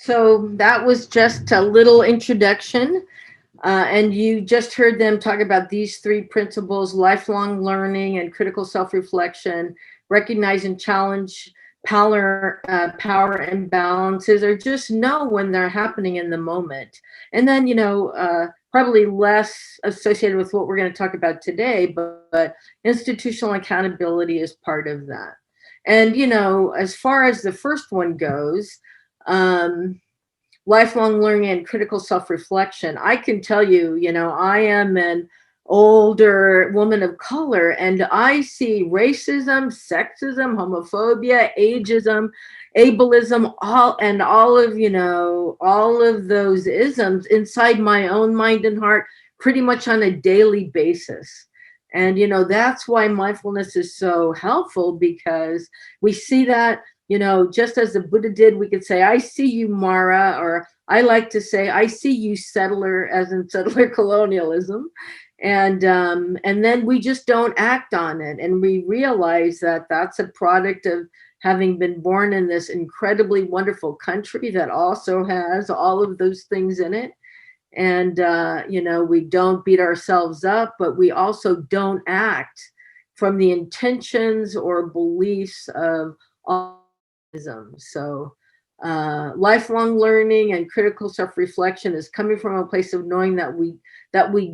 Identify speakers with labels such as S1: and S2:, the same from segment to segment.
S1: So that was just a little introduction. And you just heard them talk about these three principles: lifelong learning and critical self reflection, recognize and challenge power imbalances, or just know when they're happening in the moment. And then, probably less associated with what we're going to talk about today, but institutional accountability is part of that. And, as far as the first one goes, um, lifelong learning and critical self-reflection, I can tell you, I am an older woman of color, and I see racism, sexism, homophobia, ageism, ableism, all of those isms inside my own mind and heart pretty much on a daily basis. And that's why mindfulness is so helpful, because we see that, just as the Buddha did. We could say, I see you, Mara, or I like to say, I see you, settler, as in settler colonialism. And then we just don't act on it. And we realize that that's a product of having been born in this incredibly wonderful country that also has all of those things in it. And, we don't beat ourselves up, but we also don't act from the intentions or beliefs of all. So, lifelong learning and critical self-reflection is coming from a place of knowing that we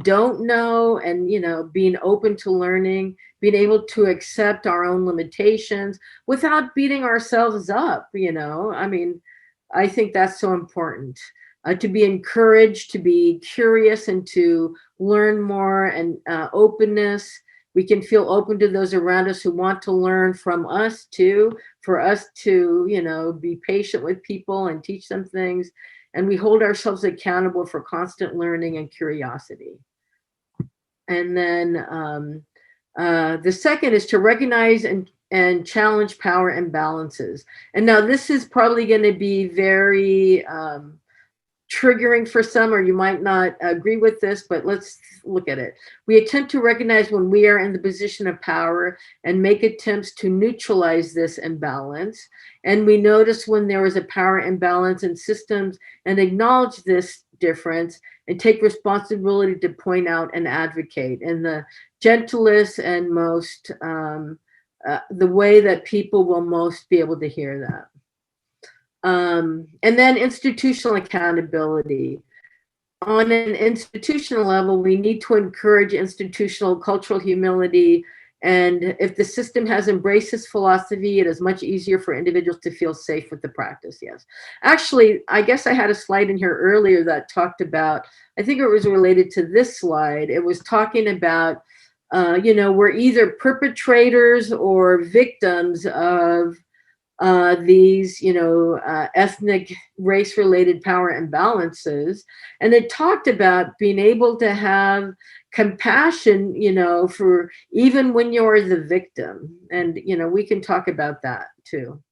S1: don't know, and being open to learning, being able to accept our own limitations without beating ourselves up. I mean, I think that's so important. To be encouraged, to be curious, and to learn more, and openness. We can feel open to those around us who want to learn from us too, for us to, be patient with people and teach them things. And we hold ourselves accountable for constant learning and curiosity. And then the second is to recognize and challenge power imbalances. And now this is probably going to be very triggering for some, or you might not agree with this, but let's look at it. We attempt to recognize when we are in the position of power and make attempts to neutralize this imbalance. And we notice when there is a power imbalance in systems and acknowledge this difference and take responsibility to point out and advocate in the gentlest and most, the way that people will most be able to hear that. And then institutional accountability. On an institutional level, we need to encourage institutional cultural humility. And if the system has embraced this philosophy, it is much easier for individuals to feel safe with the practice. Yes. Actually, I guess I had a slide in here earlier that talked about, I think it was related to this slide. It was talking about, we're either perpetrators or victims of these, ethnic, race-related power imbalances. And it talked about being able to have compassion, for even when you're the victim. And, we can talk about that too.